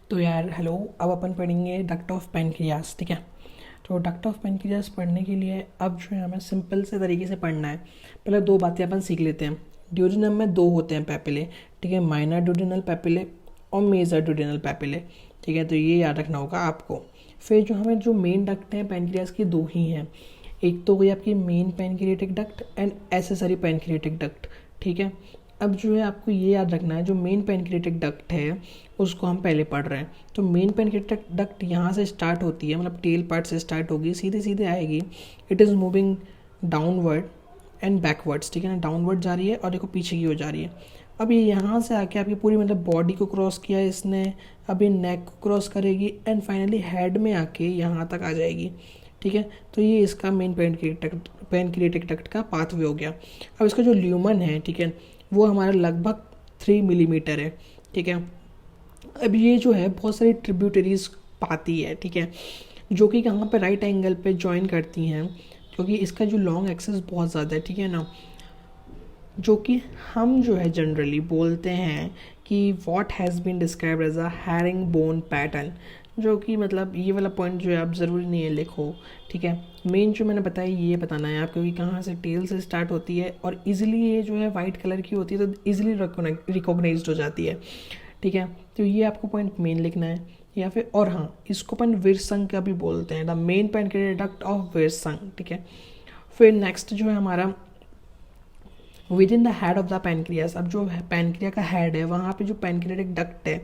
तो यार हेलो, अब अपन पढ़ेंगे डक्ट ऑफ पैनक्रियास। ठीक है। तो डक्ट ऑफ पैनक्रियास पढ़ने के लिए अब जो है हमें सिंपल से तरीके से पढ़ना है। पहले दो बातें अपन सीख लेते हैं। ड्यूडिनम में दो होते हैं पैपिले। ठीक है, माइनर ड्यूडिनल पैपिले और मेजर ड्यूडिनल पैपिले। ठीक है, तो ये याद रखना होगा आपको। फिर जो हमें जो मेन डक्ट हैं पैनक्रियास की दो ही हैं। एक तो हुई आपकी main pancreatic duct and accessory pancreatic duct. ठीक है। अब जो है आपको ये याद रखना है, जो मेन पैनक्रियाटिक डक्ट है उसको हम पहले पढ़ रहे हैं। तो मेन पैनक्रियाटिक डक्ट यहाँ से स्टार्ट होती है, मतलब टेल पार्ट से स्टार्ट होगी, सीधे सीधे आएगी। It is moving downward and backwards. ठीक है ना, डाउनवर्ड जा रही है और देखो पीछे की ओर जा रही है। अब ये यहाँ से आके आपकी पूरी मतलब बॉडी को क्रॉस किया है इसने, अब ये नेक को क्रॉस करेगी एंड फाइनली हेड में आके यहाँ तक आ जाएगी। ठीक है, तो ये इसका मेन पैनक्रियाटिक डक्ट का पाथवे हो गया। अब इसका जो ल्यूमन है, ठीक है, वो हमारा लगभग 3 मिलीमीटर है। ठीक है। अब ये जो है बहुत सारी ट्रिब्यूटरीज पाती है। ठीक है, जो कि कहाँ पे राइट एंगल पे ज्वाइन करती हैं, क्योंकि इसका जो लॉन्ग एक्सेस बहुत ज़्यादा है। ठीक है ना, जो कि हम जो है जनरली बोलते हैं कि what has been described as a herring bone pattern, जो कि मतलब ये वाला पॉइंट जो है आप ज़रूरी नहीं है लिखो। ठीक है, मेन जो मैंने बताया ये बताना है आपको कि कहाँ से टेल से स्टार्ट होती है और इजीली ये जो है वाइट कलर की होती है, तो इजीली रिकॉग्नाइज्ड हो जाती है। ठीक है, तो ये आपको पॉइंट मेन लिखना है। या फिर और हाँ, इसको अपन विरसंग का भी बोलते हैं, the main pancreatic duct of Wirsung. ठीक है। फिर नेक्स्ट जो है हमारा within the head of the pancreas. अब जो पैनक्रिया का हेड है वहाँ पे जो पैनक्रियाटिक डक्ट है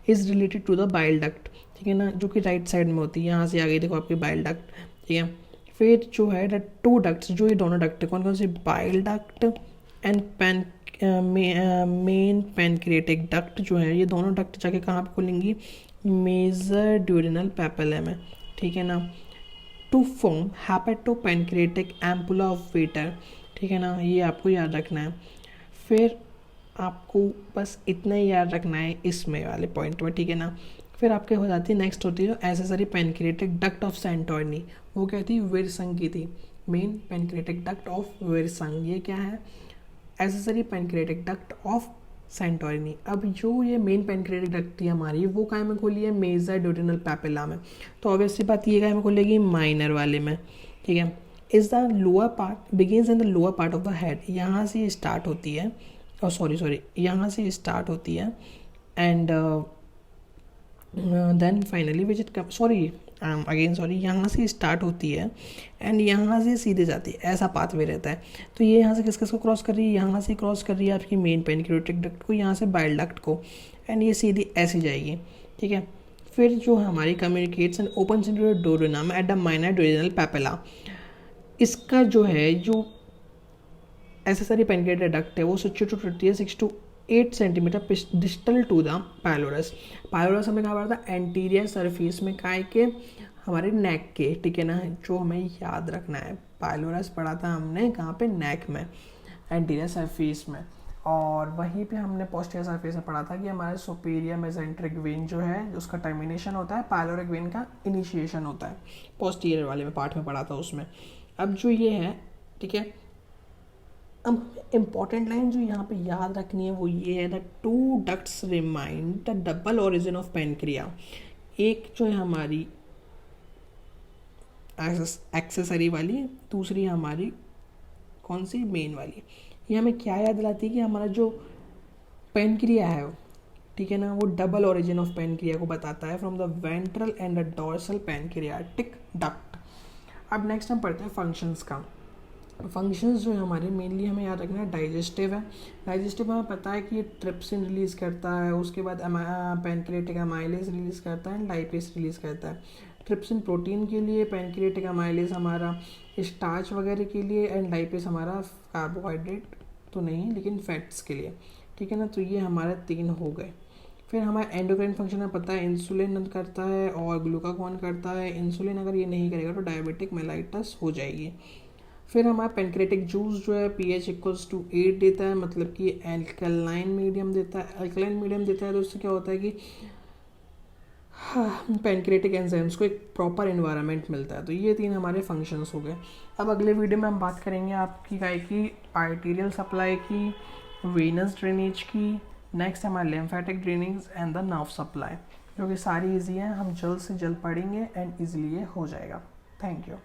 is related to the bile duct. ठीक है ना, जो कि राइट साइड में होती है, यहाँ से आ गई देखो आपकी बाइल डक्ट। ठीक है। फिर जो है द टू डक्ट्स, जो ये दोनों डक्ट है कौन कौन से, bile duct and main pancreatic duct जो है, ये दोनों डक्ट जाके कहाँ पे खुलेंगी, मेजर ड्यूरिनल पैपिला में। ठीक है ना, to form hepatopancreatic ampulla of Vater. ठीक है ना, ये आपको याद रखना है। फिर आपको बस इतना ही याद रखना है इसमें वाले पॉइंट में। ठीक है ना, फिर आपके हो जाती है नेक्स्ट होती है एसेसरी पैनक्रियाटिक डक्ट ऑफ सैंटोरनी। वो कहती है विरसंग की थी, मेन पैनक्रियाटिक डक्ट ऑफ विरसंग। ये क्या है, एसेसरी पैनक्रियाटिक डक्ट ऑफ सैंटोरनी। अब जो ये मेन पैनक्रियाटिक डक्ट थी हमारी, वो काय में खोली है, मेजर ड्यूडिनल पैपिला में। तो ऑब्वियस सी बात ये काय में खोलेगी, माइनर वाले में। ठीक है। Is the lower part begins in the lower part of the head, यहाँ से स्टार्ट होती है, और सॉरी यहाँ से स्टार्ट होती है and then finally which it sorry यहाँ से स्टार्ट होती है एंड यहाँ से सीधे जाती है, ऐसा पाथवे रहता है। तो ये यहाँ से किस किस को क्रॉस कर रही है, यहाँ से क्रॉस कर रही है आपकी मेन पैनक्रियाटिक डक्ट को, यहाँ से बाइल डक्ट को, एंड ये सीधी ऐसे जाएगी। ठीक है। फिर जो हमारी communicates and open into duodenum at the minor duodenal papilla. इसका जो है जो एसेसरी पैनक्रियाटिक डक्ट है वो सिचुएटेड होती है 6 to 8 centimetre distal to the pylorus. Pylorus हमें कहाँ पड़ता है, एंटीरियर सरफेस में, काय के, हमारे नेक के। ठीक है ना, जो हमें याद रखना है, पाइलोरस पढ़ा था हमने कहाँ पे, नेक में, एंटीरियर सरफेस में। और वहीं पे हमने पोस्टीरियर सरफेस में पढ़ा था कि हमारे सुपीरियर मेसेंट्रिक वेन जो है उसका टर्मिनेशन होता है, पाइलोरिक वेन का इनिशिएशन होता है, पोस्टीरियर वाले में पार्ट में पढ़ा था उसमें। अब जो ये है, ठीक है, अब इम्पॉर्टेंट लाइन जो यहाँ पे याद रखनी है वो ये है, the two ducts remind the double origin of pancreas. एक जो है हमारी एक्सेसरी वाली, दूसरी हमारी कौन सी, मेन वाली। ये हमें क्या याद दिलाती है कि हमारा जो पैनक्रिया है, ठीक है ना, वो डबल ओरिजिन ऑफ पैनक्रिया को बताता है, from the ventral and the dorsal pancreatic duct. अब नेक्स्ट हम पढ़ते हैं फंक्शंस का। फंक्शंस जो है हमारे मेनली हमें याद रखना है, डाइजेस्टिव है। डाइजेस्टिव हमें पता है कि ये ट्रिप्सिन रिलीज़ करता है, उसके बाद पैनक्रियाटिक अमाइलेज रिलीज़ करता है, लाइपेज रिलीज़ करता है। ट्रिप्सिन प्रोटीन के लिए, पैनक्रियाटिक अमाइलेज हमारा स्टार्च वगैरह के लिए, एंड लाइपेज हमारा कार्बोहाइड्रेट तो नहीं लेकिन फैट्स के लिए। ठीक है ना, तो ये हमारे 3 हो गए। फिर हमारा एंडोक्राइन फंक्शन में पता है, इंसुलिन करता है और ग्लूकागॉन करता है। इंसुलिन अगर ये नहीं करेगा तो डायबिटिक मेलाइटस हो जाएगी। फिर हमारा पैनक्रियाटिक जूस जो है pH = 8 देता है, मतलब कि एल्कलाइन मीडियम देता है। एल्कलाइन मीडियम देता है तो उससे क्या होता है कि पैनक्रियाटिक एंजाइम्स को एक प्रॉपर इन्वायरमेंट मिलता है। तो ये 3 हमारे फंक्शंस हो गए। अब अगले वीडियो में हम बात करेंगे आपकी गाय की आर्टीरियल सप्लाई की, वेनस ड्रेनेज की, नेक्स्ट हमारा lymphatic draining and the nerve supply, जो कि सारी इजी है, हम जल्द से जल्द पढ़ेंगे एंड इजीली ये हो जाएगा। Thank you.